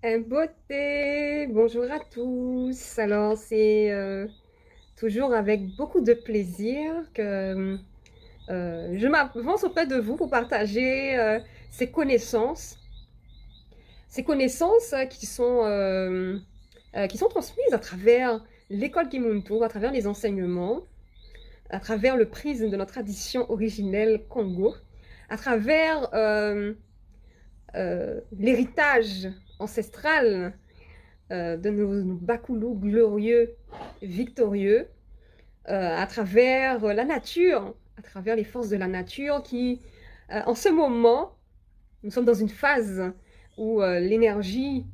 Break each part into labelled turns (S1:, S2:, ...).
S1: Beauté, bonjour à tous. Alors, c'est toujours avec beaucoup de plaisir que je m'avance auprès de vous pour partager ces connaissances qui sont transmises à travers l'école Kimuntu, à travers les enseignements, à travers le prisme de notre tradition originelle Congo, à travers l'héritage ancestral de nos Bakoulous glorieux, victorieux, à travers la nature, à travers les forces de la nature qui, en ce moment, nous sommes dans une phase où l'énergie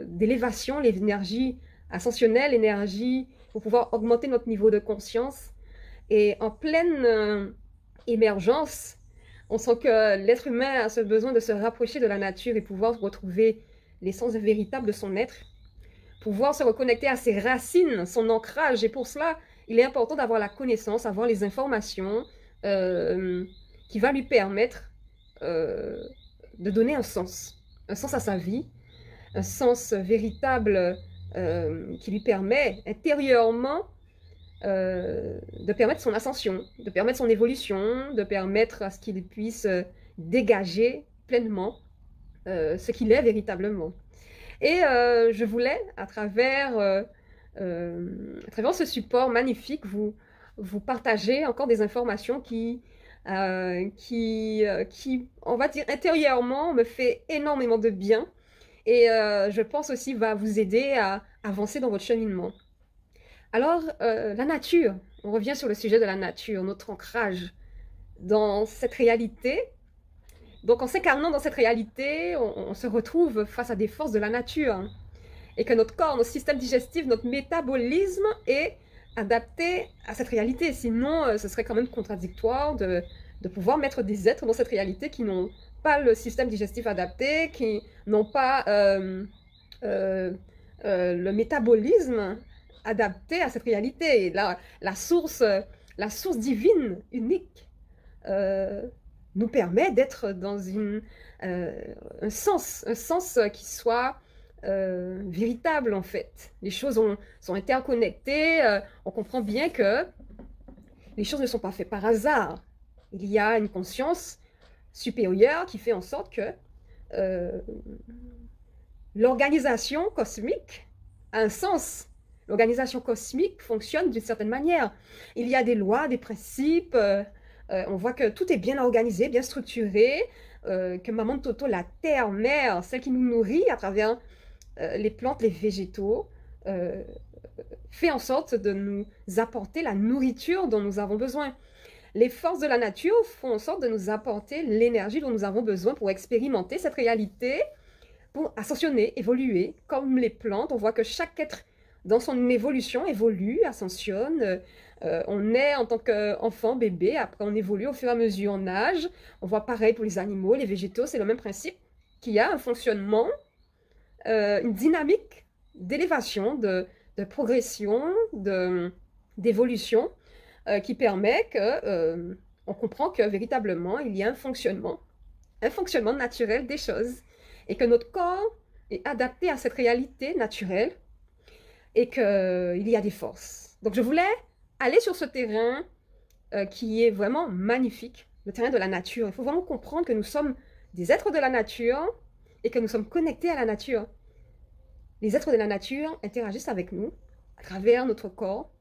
S1: d'élévation, l'énergie ascensionnelle, l'énergie pour pouvoir augmenter notre niveau de conscience est en pleine émergence. On sent que l'être humain a ce besoin de se rapprocher de la nature et pouvoir retrouver l'essence véritable de son être, pouvoir se reconnecter à ses racines, son ancrage. Et pour cela, il est important d'avoir la connaissance, avoir les informations qui va lui permettre de donner un sens à sa vie, un sens véritable qui lui permet intérieurement de permettre son ascension, de permettre son évolution, de permettre à ce qu'il puisse dégager pleinement ce qu'il est véritablement. Et je voulais, à travers ce support magnifique, vous partager encore des informations qui, on va dire, intérieurement, me fait énormément de bien. Et je pense aussi va vous aider à avancer dans votre cheminement. Alors, la nature, on revient sur le sujet de la nature, notre ancrage dans cette réalité. Donc, en s'incarnant dans cette réalité, on se retrouve face à des forces de la nature. Hein, et que notre corps, notre système digestif, notre métabolisme est adapté à cette réalité. Sinon, ce serait quand même contradictoire de pouvoir mettre des êtres dans cette réalité qui n'ont pas le système digestif adapté, qui n'ont pas le métabolisme adapté à cette réalité. Et la source divine, unique, nous permet d'être dans un sens qui soit véritable en fait. Les choses sont interconnectées, on comprend bien que les choses ne sont pas faites par hasard. Il y a une conscience supérieure qui fait en sorte que l'organisation cosmique a un sens. L'organisation cosmique fonctionne d'une certaine manière. Il y a des lois, des principes, on voit que tout est bien organisé, bien structuré, que Maman Toto, la terre, mère, celle qui nous nourrit à travers les plantes, les végétaux, fait en sorte de nous apporter la nourriture dont nous avons besoin. Les forces de la nature font en sorte de nous apporter l'énergie dont nous avons besoin pour expérimenter cette réalité, pour ascensionner, évoluer. Comme les plantes, on voit que chaque être dans son évolution évolue, ascensionne. On est en tant qu'enfant, bébé, après on évolue au fur et à mesure en âge. On voit pareil pour les animaux, les végétaux, c'est le même principe, qu'il y a un fonctionnement, une dynamique d'élévation, de progression, d'évolution, qui permet que on comprend que véritablement il y a un fonctionnement naturel des choses, et que notre corps est adapté à cette réalité naturelle, et qu'il y a des forces. Donc je voulais aller sur ce terrain qui est vraiment magnifique, le terrain de la nature. Il faut vraiment comprendre que nous sommes des êtres de la nature et que nous sommes connectés à la nature. Les êtres de la nature interagissent avec nous à travers notre corps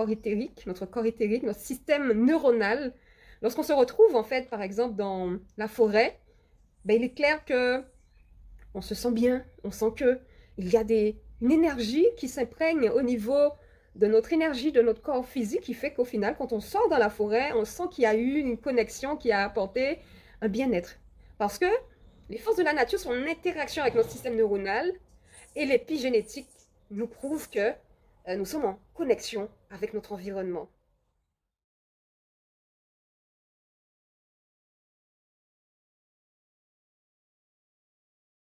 S1: éthérique, notre système neuronal. Lorsqu'on se retrouve, en fait, par exemple, dans la forêt, ben, il est clair que on se sent bien, on sent qu'il y a une énergie qui s'imprègne au niveau de notre énergie, de notre corps physique, qui fait qu'au final, quand on sort dans la forêt, on sent qu'il y a eu une connexion qui a apporté un bien-être. Parce que les forces de la nature sont en interaction avec notre système neuronal, et l'épigénétique nous prouve que nous sommes en connexion avec notre environnement.